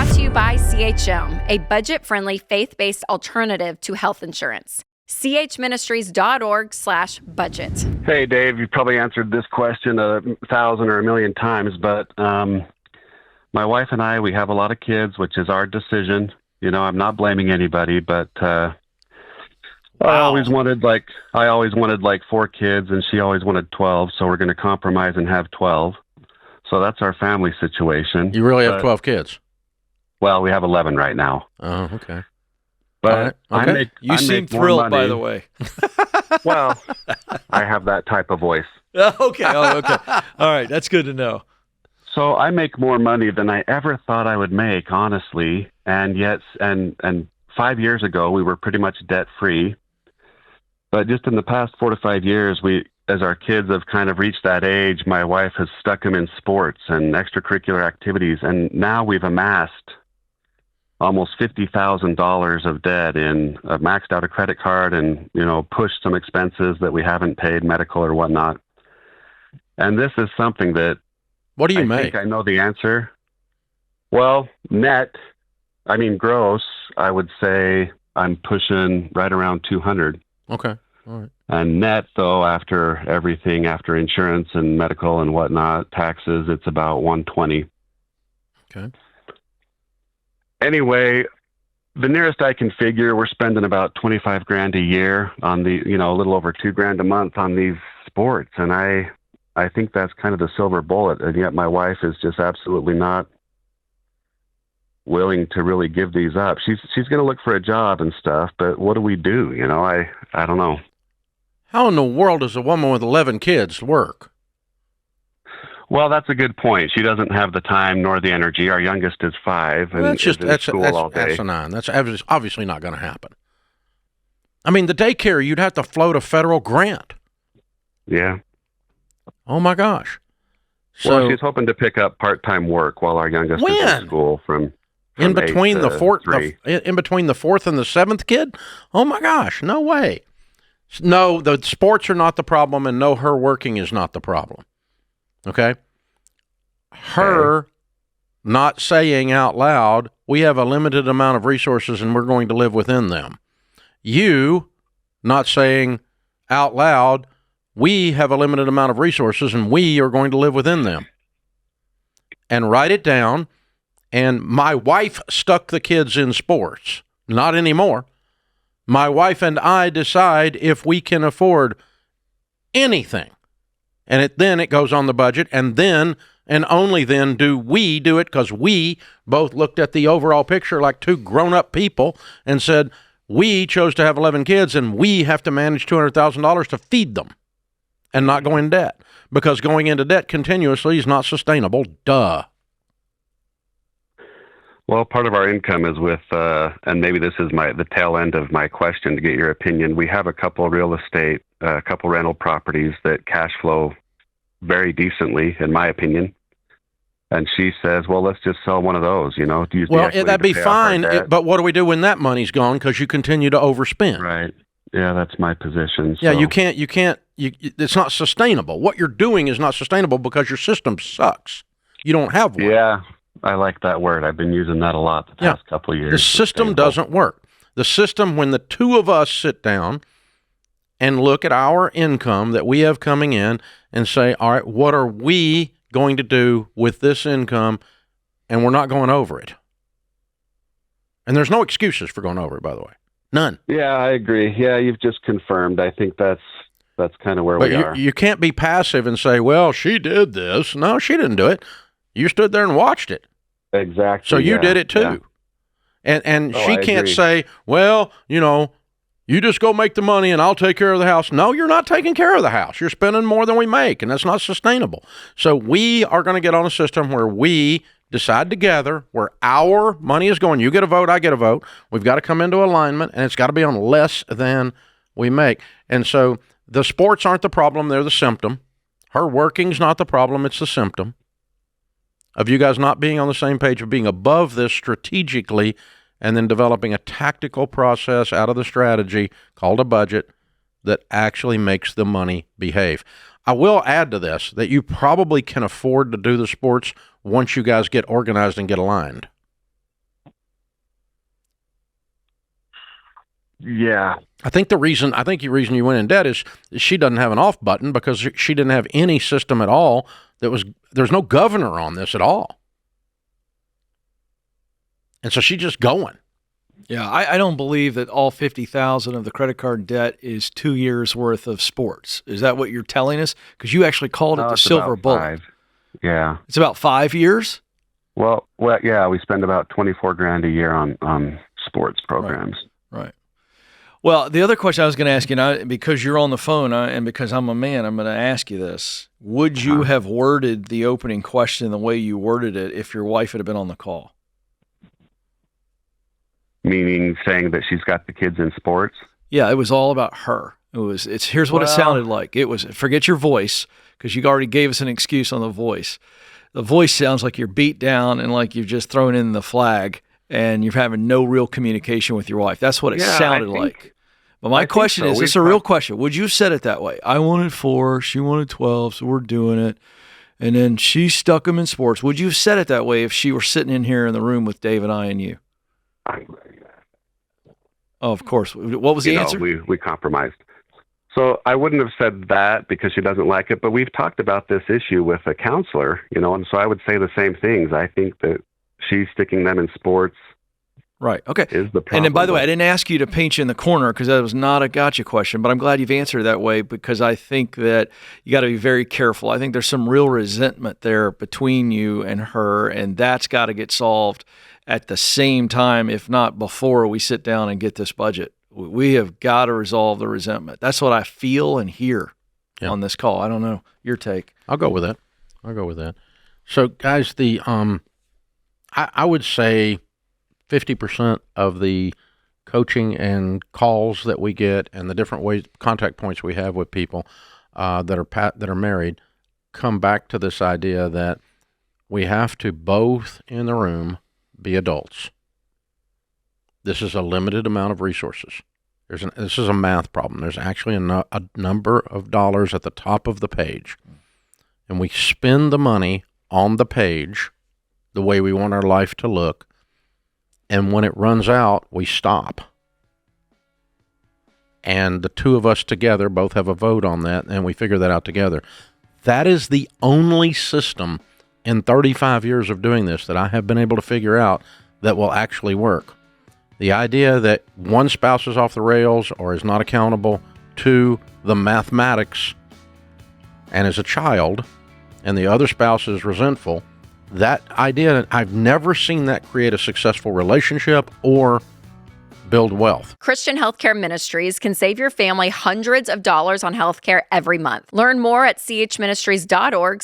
Brought to you by CHM, a budget-friendly, faith-based alternative to health insurance. chministries.org/budget. Hey, Dave, you probably answered this question 1,000 or 1,000,000 times, but my wife and I, we have a lot of kids, which is our decision. You know, I'm not blaming anybody, but I always wanted like 4 kids, and she always wanted 12, so we're going to compromise and have 12. So that's our family situation. You really have 12 kids? Well, we have 11 right now. Oh, okay. But right. Okay. You seem thrilled, by the way. Well, I have that type of voice. Okay. Oh, okay. All right. That's good to know. So I make more money than I ever thought I would make, honestly. And yet, and 5 years ago, we were pretty much debt free. But just in the past 4 to 5 years, as our kids have kind of reached that age, my wife has stuck them in sports and extracurricular activities. And now we've amassed almost $50,000 of debt in maxed out a credit card and, you know, pushed some expenses that we haven't paid, medical or whatnot. And this is something that what do you I make? think I know the answer. Well, gross, I would say I'm pushing right around 200. Okay. All right. And net, though, after everything, after insurance and medical and whatnot, taxes, it's about 120. Okay. Anyway, the nearest I can figure, we're spending about $25,000 a year on a little over $2,000 a month on these sports. And I think that's kind of the silver bullet. And yet my wife is just absolutely not willing to really give these up. She's going to look for a job and stuff, but what do we do? You know, I don't know. How in the world does a woman with 11 kids work? Well, that's a good point. She doesn't have the time nor the energy. Our youngest is 5 and is in school all day. Asinine. That's obviously not going to happen. I mean, the daycare, you'd have to float a federal grant. Yeah. Oh, my gosh. So she's hoping to pick up part-time work while our youngest is in school from in between the fourth and the 7th kid? Oh, my gosh. No way. No, the sports are not the problem, and no, her working is not the problem. Okay? Her not saying out loud, we have a limited amount of resources and we're going to live within them. You not saying out loud, we have a limited amount of resources and we are going to live within them. And write it down. And my wife stuck the kids in sports. Not anymore. My wife and I decide if we can afford anything. And then it goes on the budget, and then and only then do we do it, because we both looked at the overall picture like 2 grown-up people and said, we chose to have 11 kids, and we have to manage $200,000 to feed them and not go in debt, because going into debt continuously is not sustainable. Duh. Well, part of our income is with, and maybe this is the tail end of my question to get your opinion. We have a couple of real estate, a couple rental properties that cash flow very decently, in my opinion. And she says, well, let's just sell one of those, you know. Well, that'd be fine, but what do we do when that money's gone because you continue to overspend? Right. Yeah, that's my position. Yeah, you can't, it's not sustainable. What you're doing is not sustainable because your system sucks. You don't have one. Yeah. I like that word. I've been using that a lot the past couple of years. The system doesn't work. The system, when the 2 of us sit down and look at our income that we have coming in and say, all right, what are we going to do with this income? And we're not going over it. And there's no excuses for going over it, by the way. None. Yeah, I agree. Yeah, you've just confirmed. I think that's kind of where we are. You can't be passive and say, well, she did this. No, she didn't do it. You stood there and watched it. Exactly. So you did it too. Yeah. And she can't say, well, you just go make the money and I'll take care of the house. No, you're not taking care of the house. You're spending more than we make, and that's not sustainable. So we are going to get on a system where we decide together where our money is going. You get a vote, I get a vote. We've got to come into alignment, and it's got to be on less than we make. And so the sports aren't the problem. They're the symptom. Her working's not the problem. It's the symptom of you guys not being on the same page, of being above this strategically, and then developing a tactical process out of the strategy called a budget that actually makes the money behave. I will add to this that you probably can afford to do the sports once you guys get organized and get aligned. Yeah. I think the reason you went in debt is she doesn't have an off button because she didn't have any system at all. There's no governor on this at all. And so she's just going. Yeah, I don't believe that all $50,000 of the credit card debt is 2 years worth of sports. Is that what you're telling us? Because you actually called it the silver bullet. 5. Yeah. It's about 5 years? Well, yeah, we spend about $24,000 a year on sports programs. Right. Well, the other question I was going to ask you, now, because you're on the phone and because I'm a man, I'm going to ask you this. Would you have worded the opening question the way you worded it if your wife had been on the call? Meaning saying that she's got the kids in sports? Yeah, it was all about her. Here's what it sounded like. It was, forget your voice, because you already gave us an excuse on the voice. The voice sounds like you're beat down and like you've just thrown in the flag and you're having no real communication with your wife. That's what it sounded like. But my question is, it's a real question. Would you have said it that way? I wanted 4, she wanted 12, so we're doing it. And then she stuck them in sports. Would you have said it that way if she were sitting in here in the room with Dave and I and you? Oh, of course. What was the answer? We compromised. So I wouldn't have said that because she doesn't like it, but we've talked about this issue with a counselor, and so I would say the same things. I think that she's sticking them in sports. Right. Okay. Is the problem. And then, by the way, I didn't ask you to paint you in the corner because that was not a gotcha question, but I'm glad you've answered that way because I think that you got to be very careful. I think there's some real resentment there between you and her, and that's got to get solved at the same time, if not before we sit down and get this budget. We have got to resolve the resentment. That's what I feel and hear on this call. I don't know. Your take. I'll go with that. So, guys, I would say 50% of the coaching and calls that we get and the different ways, contact points we have with people that are married come back to this idea that we have to both in the room be adults. This is a limited amount of resources. This is a math problem. There's actually a number of dollars at the top of the page, and we spend the money on the page the way we want our life to look, and when it runs out, we stop. And the two of us together both have a vote on that, and we figure that out together. That is the only system in 35 years of doing this that I have been able to figure out that will actually work. The idea that one spouse is off the rails or is not accountable to the mathematics and is a child, and the other spouse is resentful, that idea, I've never seen that create a successful relationship or build wealth. Christian Healthcare Ministries can save your family hundreds of dollars on healthcare every month. Learn more at chministries.org/